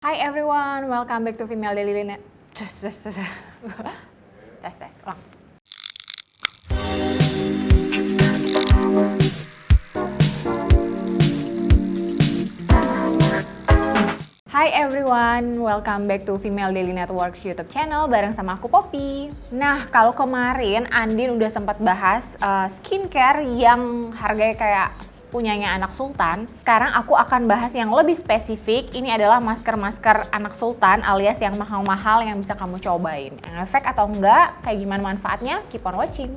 Hi everyone, welcome back to Female Daily Net. Tes, ulang. Hi everyone, welcome back to Female Daily Network's YouTube channel bareng sama aku Poppy. Nah, kalau kemarin Andin udah sempat bahas skincare yang harganya kayak punyanya anak sultan. Sekarang aku akan bahas yang lebih spesifik. Ini adalah masker-masker anak sultan alias yang mahal-mahal yang bisa kamu cobain. Yang efek atau enggak, kayak gimana manfaatnya? Keep on watching.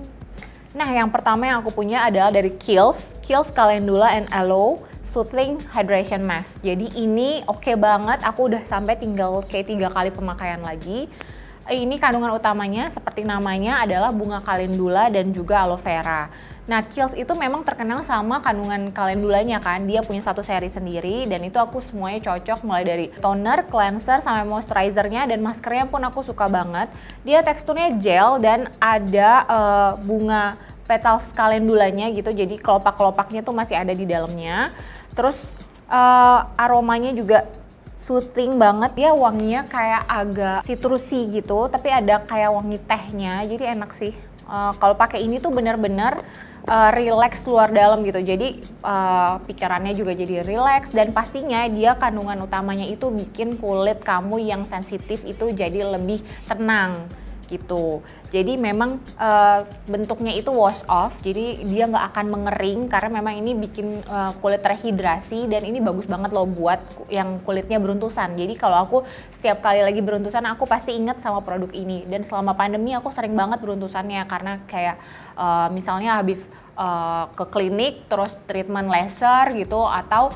Nah, yang pertama yang aku punya adalah dari Kiehl's Calendula and Aloe Soothing Hydration Mask. Jadi ini oke banget, aku udah sampai tinggal kayak 3 kali pemakaian lagi. Ini kandungan utamanya seperti namanya adalah bunga kalendula dan juga aloe vera. Nah, Kiehl's itu memang terkenal sama kandungan kalendulanya kan, dia punya satu seri sendiri dan itu aku semuanya cocok mulai dari toner, cleanser, sampai moisturizernya dan maskernya pun aku suka banget. Dia teksturnya gel dan ada bunga petals kalendulanya gitu, jadi kelopak-kelopaknya tuh masih ada di dalamnya. Terus aromanya juga soothing banget, dia wanginya kayak agak citrusy gitu, tapi ada kayak wangi tehnya, jadi enak sih. Kalau pakai ini tuh bener-bener relax luar dalam gitu, jadi pikirannya juga jadi relax dan pastinya dia kandungan utamanya itu bikin kulit kamu yang sensitif itu jadi lebih tenang gitu. Jadi memang bentuknya itu wash off, jadi dia nggak akan mengering karena memang ini bikin kulit terhidrasi dan ini bagus banget loh buat yang kulitnya beruntusan. Jadi kalau aku setiap kali lagi beruntusan aku pasti inget sama produk ini dan selama pandemi aku sering banget beruntusannya karena kayak misalnya habis ke klinik terus treatment laser gitu atau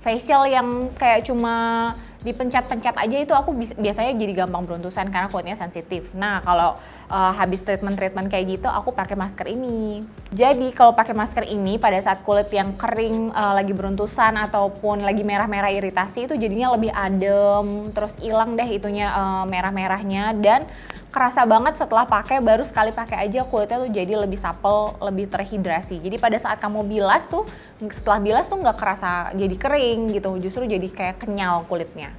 facial yang kayak cuma dipencet-pencet aja itu aku biasanya jadi gampang beruntusan karena kulitnya sensitif. Nah, kalau habis treatment kayak gitu aku pakai masker ini. Jadi kalau pakai masker ini pada saat kulit yang kering lagi beruntusan ataupun lagi merah-merah iritasi itu jadinya lebih adem, terus hilang deh itunya merah-merahnya dan kerasa banget setelah pakai, baru sekali pakai aja kulitnya tuh jadi lebih supple, lebih terhidrasi. Jadi pada saat kamu bilas tuh, setelah bilas tuh nggak kerasa jadi kering gitu, justru jadi kayak kenyal kulitnya.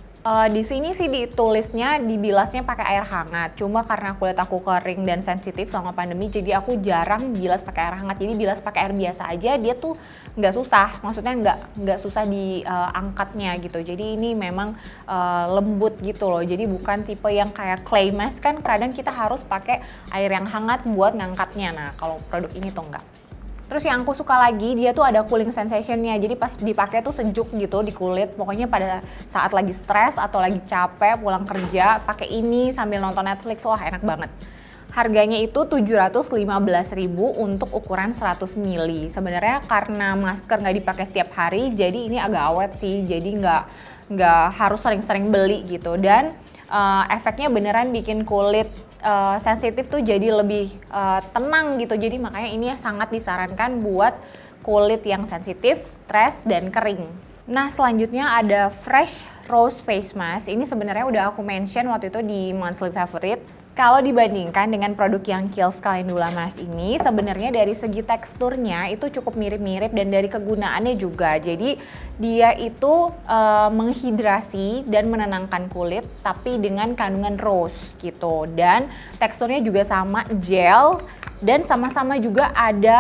Di sini sih ditulisnya dibilasnya pakai air hangat. Cuma karena kulit aku kering dan sensitif selama pandemi, jadi aku jarang bilas pakai air hangat. Jadi bilas pakai air biasa aja, dia tuh nggak susah. Maksudnya nggak susah diangkatnya gitu. Jadi ini memang lembut gitu loh. Jadi bukan tipe yang kayak clay mask kan. Kadang kita harus pakai air yang hangat buat ngangkatnya. Nah, kalau produk ini tuh enggak. Terus yang aku suka lagi, dia tuh ada cooling sensationnya, jadi pas dipakai tuh sejuk gitu di kulit. Pokoknya pada saat lagi stres atau lagi capek pulang kerja, pakai ini sambil nonton Netflix, wah enak banget. Harganya itu 715.000 untuk ukuran 100 ml. Sebenarnya karena masker nggak dipakai setiap hari, jadi ini agak awet sih, jadi nggak harus sering-sering beli gitu. Dan efeknya beneran bikin kulit sensitif tuh jadi lebih tenang gitu. Jadi makanya ini sangat disarankan buat kulit yang sensitif, stres, dan kering. Nah, selanjutnya ada Fresh Rose Face Mask. Ini sebenarnya udah aku mention waktu itu di monthly favorite. Kalau dibandingkan dengan produk yang Kiehl's Calendula Mask ini, sebenarnya dari segi teksturnya itu cukup mirip-mirip dan dari kegunaannya juga. Jadi dia itu menghidrasi dan menenangkan kulit, tapi dengan kandungan rose gitu. Dan teksturnya juga sama gel dan sama-sama juga ada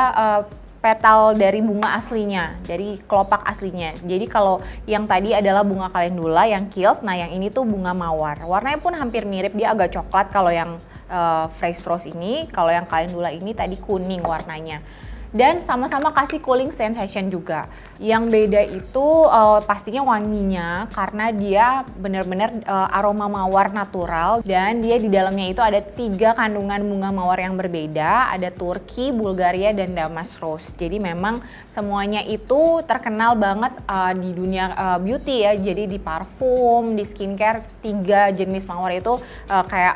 petal dari bunga aslinya, dari kelopak aslinya. Jadi kalau yang tadi adalah bunga kalendula yang Kiehl's, nah yang ini tuh bunga mawar. Warnanya pun hampir mirip, dia agak coklat kalau yang Fresh Rose ini, kalau yang kalendula ini tadi kuning warnanya. Dan sama-sama kasih cooling sensation juga. Yang beda itu pastinya wanginya karena dia benar-benar aroma mawar natural dan dia di dalamnya itu ada 3 kandungan bunga mawar yang berbeda, ada Turki, Bulgaria, dan Damask Rose. Jadi memang semuanya itu terkenal banget di dunia beauty ya. Jadi di parfum, di skincare 3 jenis mawar itu kayak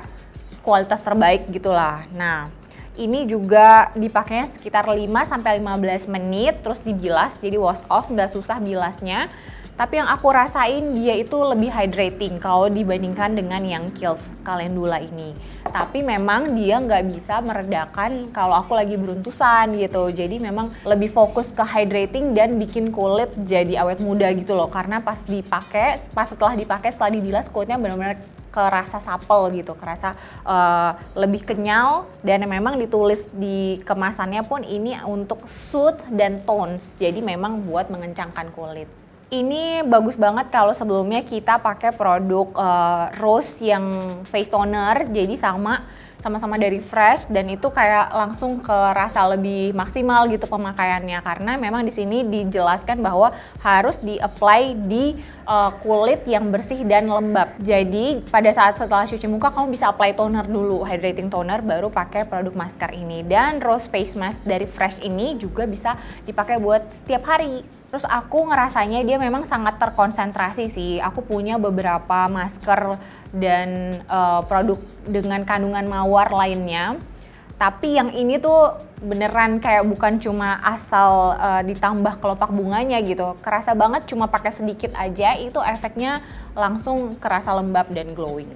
kualitas terbaik gitulah. Nah, ini juga dipakainya sekitar 5-15 menit terus dibilas, jadi wash off, nggak susah bilasnya. Tapi yang aku rasain dia itu lebih hydrating kalau dibandingkan dengan yang Kiehl's Calendula ini. Tapi memang dia nggak bisa meredakan kalau aku lagi beruntusan gitu. Jadi memang lebih fokus ke hydrating dan bikin kulit jadi awet muda gitu loh. Karena pas setelah dipakai, setelah dibilas kulitnya benar-benar kerasa supple gitu, kerasa lebih kenyal, dan memang ditulis di kemasannya pun ini untuk soothe dan tones. Jadi memang buat mengencangkan kulit. Ini bagus banget kalau sebelumnya kita pakai produk Rose yang face toner, jadi sama-sama dari Fresh, dan itu kayak langsung ke rasa lebih maksimal gitu pemakaiannya, karena memang di sini dijelaskan bahwa harus di-apply di kulit yang bersih dan lembab. Jadi pada saat setelah cuci muka kamu bisa apply toner dulu, hydrating toner, baru pakai produk masker ini. Dan Rose Face Mask dari Fresh ini juga bisa dipakai buat setiap hari. Terus aku ngerasanya dia memang sangat terkonsentrasi sih. Aku punya beberapa masker dan produk dengan kandungan mawar lainnya. Tapi yang ini tuh beneran kayak bukan cuma asal ditambah kelopak bunganya gitu. Kerasa banget cuma pakai sedikit aja, itu efeknya langsung kerasa lembab dan glowing.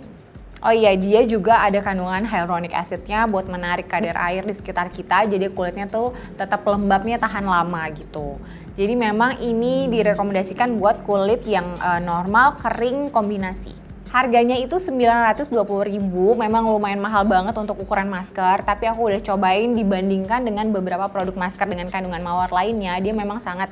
Oh iya, dia juga ada kandungan hyaluronic acidnya buat menarik kadar air di sekitar kita, jadi kulitnya tuh tetap lembabnya tahan lama gitu. Jadi memang ini direkomendasikan buat kulit yang normal, kering, kombinasi. Harganya itu 920.000, memang lumayan mahal banget untuk ukuran masker, tapi aku udah cobain dibandingkan dengan beberapa produk masker dengan kandungan mawar lainnya, dia memang sangat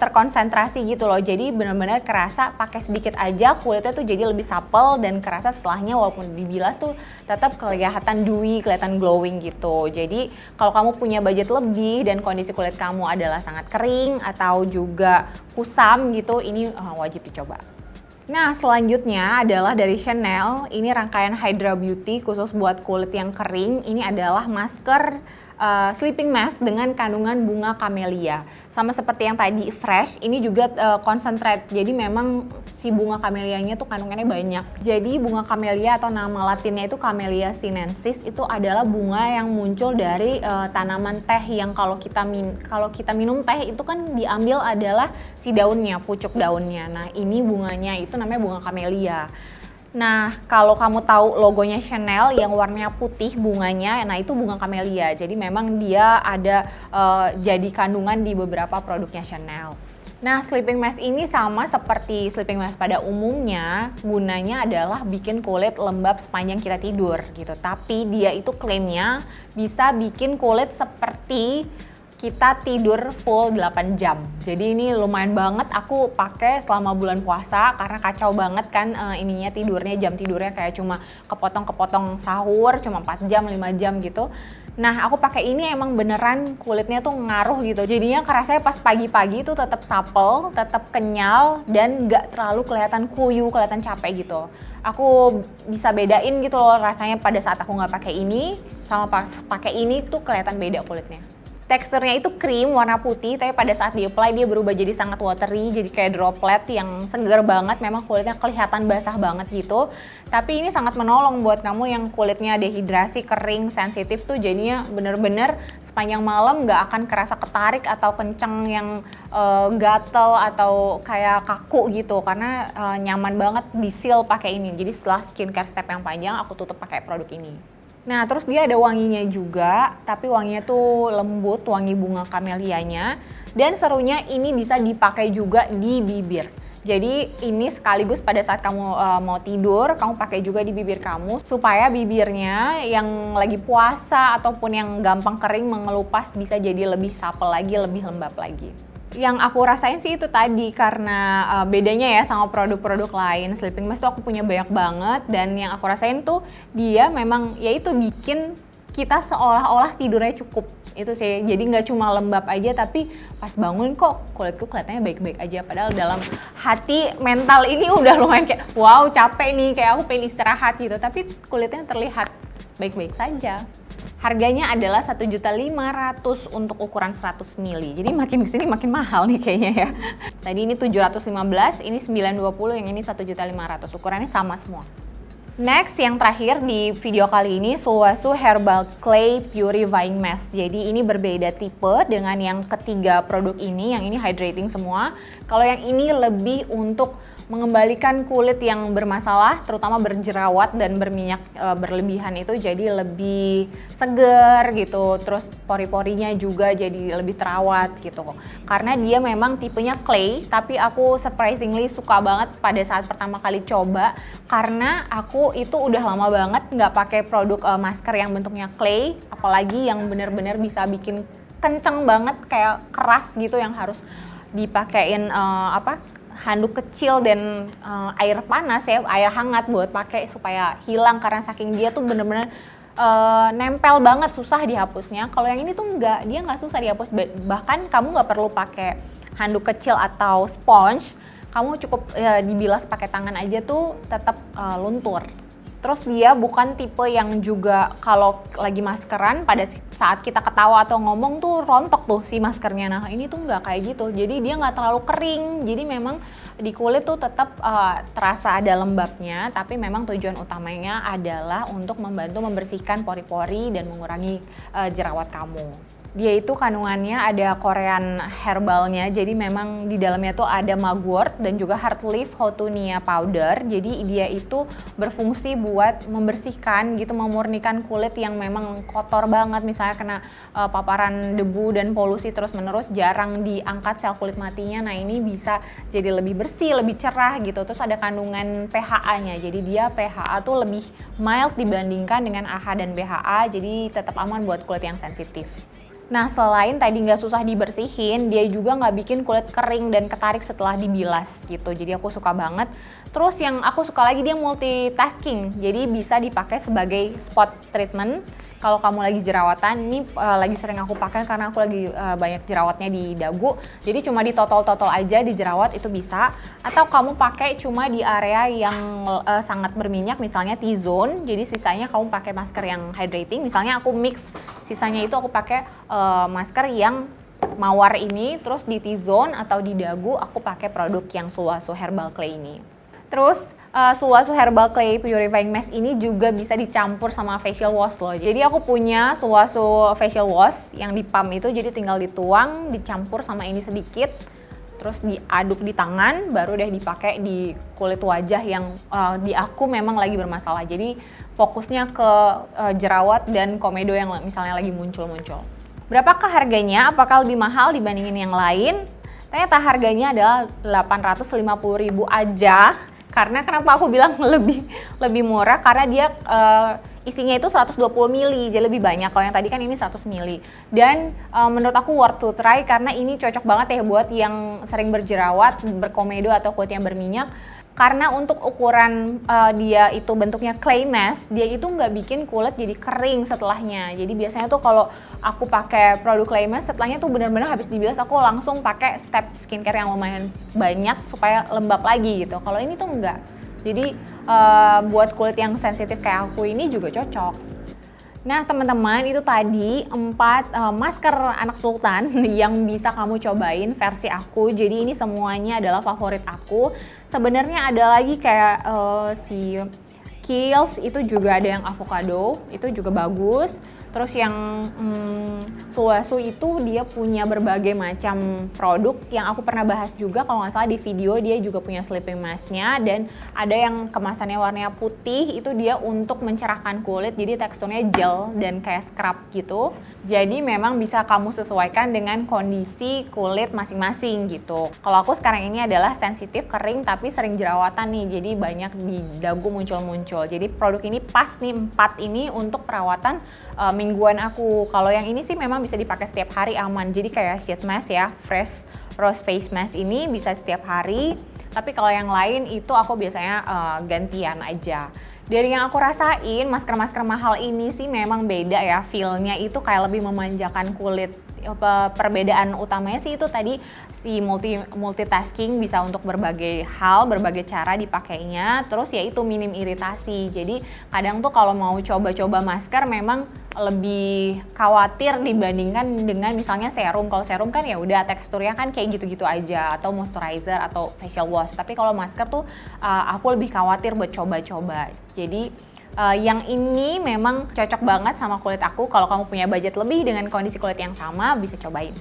terkonsentrasi gitu loh. Jadi benar-benar kerasa pakai sedikit aja kulitnya tuh jadi lebih supple, dan kerasa setelahnya walaupun dibilas tuh tetap kelihatan dewy, kelihatan glowing gitu. Jadi kalau kamu punya budget lebih dan kondisi kulit kamu adalah sangat kering atau juga kusam gitu, ini wajib dicoba. Nah, selanjutnya adalah dari Chanel. Ini rangkaian Hydra Beauty khusus buat kulit yang kering. Ini adalah masker sleeping mask dengan kandungan bunga camellia. Sama seperti yang tadi Fresh, ini juga concentrate. Jadi memang si bunga camellianya tuh kandungannya banyak. Jadi bunga camellia atau nama latinnya itu Camellia sinensis, itu adalah bunga yang muncul dari tanaman teh yang kalau kita minum teh itu kan diambil adalah si daunnya, pucuk daunnya. Nah, ini bunganya itu namanya bunga camellia. Nah, kalau kamu tahu logonya Chanel yang warnanya putih bunganya, nah itu bunga camellia. Jadi memang dia ada jadi kandungan di beberapa produknya Chanel. Nah, sleeping mask ini sama seperti sleeping mask pada umumnya, gunanya adalah bikin kulit lembab sepanjang kita tidur gitu. Tapi dia itu klaimnya bisa bikin kulit seperti kita tidur full 8 jam. Jadi ini lumayan banget aku pakai selama bulan puasa karena kacau banget kan jam tidurnya kayak cuma kepotong-kepotong sahur, cuma 4 jam, 5 jam gitu. Nah, aku pakai ini emang beneran kulitnya tuh ngaruh gitu. Jadinya kerasanya pas pagi-pagi tuh tetap supple, tetap kenyal, dan nggak terlalu kelihatan kuyu, kelihatan capek gitu. Aku bisa bedain gitu loh rasanya pada saat aku nggak pakai ini sama pas pakai ini tuh kelihatan beda kulitnya. Teksturnya itu krim warna putih, tapi pada saat di-apply dia berubah jadi sangat watery, jadi kayak droplet yang segar banget, memang kulitnya kelihatan basah banget gitu. Tapi ini sangat menolong buat kamu yang kulitnya dehidrasi, kering, sensitif tuh, jadinya bener-bener sepanjang malam nggak akan kerasa ketarik atau kenceng yang gatel atau kayak kaku gitu, karena nyaman banget di-seal pakai ini. Jadi setelah skincare step yang panjang, aku tutup pakai produk ini. Nah, terus dia ada wanginya juga, tapi wanginya tuh lembut, wangi bunga kamelianya. Dan serunya ini bisa dipakai juga di bibir. Jadi ini sekaligus pada saat kamu mau tidur, kamu pakai juga di bibir kamu supaya bibirnya yang lagi puasa ataupun yang gampang kering mengelupas bisa jadi lebih supple lagi, lebih lembab lagi. Yang aku rasain sih itu tadi, karena bedanya ya sama produk-produk lain, sleeping mask tuh aku punya banyak banget, dan yang aku rasain tuh dia memang yaitu bikin kita seolah-olah tidurnya cukup itu sih. Jadi nggak cuma lembab aja, tapi pas bangun kok kulitku kelihatannya baik-baik aja, padahal dalam hati mental ini udah lumayan kayak wow capek nih, kayak aku pengen istirahat gitu, tapi kulitnya terlihat baik-baik saja. Harganya adalah 1.500.000 untuk ukuran 100 ml. Jadi makin kesini makin mahal nih kayaknya ya. Tadi ini 715, ini 920, yang ini 1.500.000. Ukurannya sama semua. Next, yang terakhir di video kali ini, Sulwhasoo Herbal Clay Purifying Mask. Jadi ini berbeda tipe dengan yang ketiga produk ini, yang ini hydrating semua. Kalau yang ini lebih untuk mengembalikan kulit yang bermasalah, terutama berjerawat dan berminyak berlebihan itu jadi lebih seger gitu. Terus pori-porinya juga jadi lebih terawat gitu. Karena dia memang tipenya clay, tapi aku surprisingly suka banget pada saat pertama kali coba. Karena aku itu udah lama banget nggak pakai produk masker yang bentuknya clay, apalagi yang bener-bener bisa bikin kenceng banget kayak keras gitu yang harus dipakein handuk kecil dan air panas ya, air hangat buat pakai supaya hilang karena saking dia tuh bener-bener nempel banget, susah dihapusnya. Kalau yang ini tuh enggak, dia nggak susah dihapus, bahkan kamu nggak perlu pakai handuk kecil atau sponge, kamu cukup dibilas pakai tangan aja tuh tetap luntur. Terus dia bukan tipe yang juga kalau lagi maskeran pada saat kita ketawa atau ngomong tuh rontok tuh si maskernya. Nah ini tuh nggak kayak gitu, jadi dia nggak terlalu kering. Jadi memang di kulit tuh tetap terasa ada lembabnya, tapi memang tujuan utamanya adalah untuk membantu membersihkan pori-pori dan mengurangi jerawat kamu. Dia itu kandungannya ada Korean herbalnya, jadi memang di dalamnya tuh ada mugwort dan juga heart leaf houtunia powder. Jadi dia itu berfungsi buat membersihkan gitu, memurnikan kulit yang memang kotor banget, misalnya kena paparan debu dan polusi terus-menerus, jarang diangkat sel kulit matinya. Nah ini bisa jadi lebih bersih, lebih cerah gitu. Terus ada kandungan PHA-nya, jadi dia PHA tuh lebih mild dibandingkan dengan AHA dan BHA, jadi tetap aman buat kulit yang sensitif. Nah selain tadi nggak susah dibersihin, dia juga nggak bikin kulit kering dan ketarik setelah dibilas gitu. Jadi aku suka banget. Terus yang aku suka lagi, dia multitasking. Jadi bisa dipakai sebagai spot treatment. Kalau kamu lagi jerawatan, ini lagi sering aku pakai karena aku lagi banyak jerawatnya di dagu. Jadi cuma ditotol-totol aja di jerawat itu bisa. Atau kamu pakai cuma di area yang sangat berminyak, misalnya T-zone. Jadi sisanya kamu pakai masker yang hydrating. Misalnya aku mix, sisanya itu aku pakai masker yang mawar ini. Terus di T-zone atau di dagu aku pakai produk yang Sulwhasoo Herbal Clay ini. Terus Sulwhasoo Herbal Clay Purifying Mask ini juga bisa dicampur sama facial wash loh. Jadi aku punya Sulwhasoo facial wash yang di pump itu, jadi tinggal dituang, dicampur sama ini sedikit, terus diaduk di tangan, baru deh dipakai di kulit wajah yang di aku memang lagi bermasalah. Jadi fokusnya ke jerawat dan komedo yang misalnya lagi muncul-muncul. Berapakah harganya? Apakah lebih mahal dibandingin yang lain? Ternyata harganya adalah 850.000 aja. Karena kenapa aku bilang lebih murah? Karena dia isinya itu 120 ml, jadi lebih banyak. Kalau yang tadi kan ini 100 ml. Dan menurut aku worth to try karena ini cocok banget ya buat yang sering berjerawat, berkomedo atau kulit yang berminyak. Karena untuk ukuran dia itu bentuknya clay mask, dia itu nggak bikin kulit jadi kering setelahnya. Jadi biasanya tuh kalau aku pakai produk clay mask, setelahnya tuh benar-benar habis dibilas aku langsung pakai step skincare yang lumayan banyak supaya lembab lagi gitu. Kalau ini tuh enggak. Jadi buat kulit yang sensitif kayak aku ini juga cocok. Nah teman-teman, itu tadi 4 masker anak sultan yang bisa kamu cobain versi aku. Jadi ini semuanya adalah favorit aku. Sebenarnya ada lagi kayak si Kiehl's, itu juga ada yang avocado, itu juga bagus. Terus yang Sulwhasoo itu dia punya berbagai macam produk yang aku pernah bahas juga kalau nggak salah di video. Dia juga punya sleeping mask-nya dan ada yang kemasannya warnanya putih, itu dia untuk mencerahkan kulit, jadi teksturnya gel dan kayak scrub gitu. Jadi memang bisa kamu sesuaikan dengan kondisi kulit masing-masing gitu. Kalau aku sekarang ini adalah sensitif, kering, tapi sering jerawatan nih, jadi banyak di dagu muncul-muncul. Jadi produk ini pas nih 4 ini untuk perawatan mingguan aku. Kalau yang ini sih memang bisa dipakai setiap hari, aman. Jadi kayak sheet mask ya, fresh rose face mask ini bisa setiap hari. Tapi kalau yang lain itu aku biasanya gantian aja. Dari yang aku rasain, masker-masker mahal ini sih memang beda ya, feel-nya itu kayak lebih memanjakan kulit Perbedaan utamanya sih itu tadi si multitasking, bisa untuk berbagai hal, berbagai cara dipakainya. Terus ya itu minim iritasi. Jadi kadang tuh kalau mau coba-coba masker memang lebih khawatir dibandingkan dengan misalnya serum. Kalau serum kan ya udah teksturnya kan kayak gitu-gitu aja, atau moisturizer atau facial wash. Tapi kalau masker tuh aku lebih khawatir buat coba-coba. Jadi yang ini memang cocok banget sama kulit aku. Kalau kamu punya budget lebih dengan kondisi kulit yang sama, bisa cobain.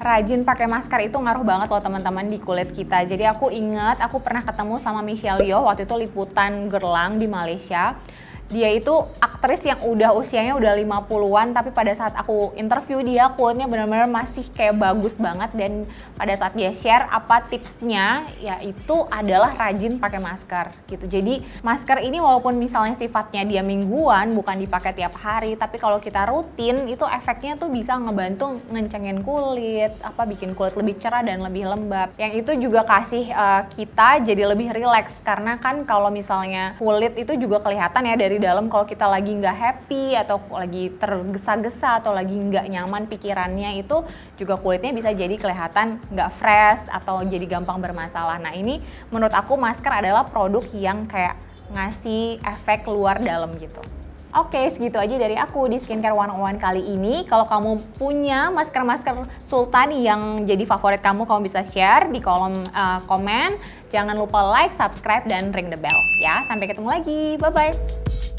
Rajin pakai masker itu ngaruh banget loh teman-teman di kulit kita. Jadi aku ingat aku pernah ketemu sama Michelle Yeoh waktu itu liputan Gerlang di Malaysia. Dia itu aktris yang usianya udah 50-an, tapi pada saat aku interview dia, kulitnya benar-benar masih kayak bagus banget. Dan pada saat dia share apa tipsnya, yaitu adalah rajin pakai masker gitu. Jadi masker ini walaupun misalnya sifatnya dia mingguan, bukan dipakai tiap hari, tapi kalau kita rutin itu efeknya tuh bisa ngebantu ngencengin kulit, bikin kulit lebih cerah dan lebih lembab. Yang itu juga kasih kita jadi lebih rileks, karena kan kalau misalnya kulit itu juga kelihatan ya dari dalam kalau kita lagi nggak happy atau lagi tergesa-gesa atau lagi nggak nyaman pikirannya, itu juga kulitnya bisa jadi kelihatan nggak fresh atau jadi gampang bermasalah. Nah ini menurut aku masker adalah produk yang kayak ngasih efek luar dalam gitu. Oke, segitu aja dari aku di Skincare 101 kali ini. Kalau kamu punya masker-masker Sultan yang jadi favorit kamu bisa share di kolom komen. Jangan lupa like, subscribe, dan ring the bell ya. Sampai ketemu lagi, bye-bye.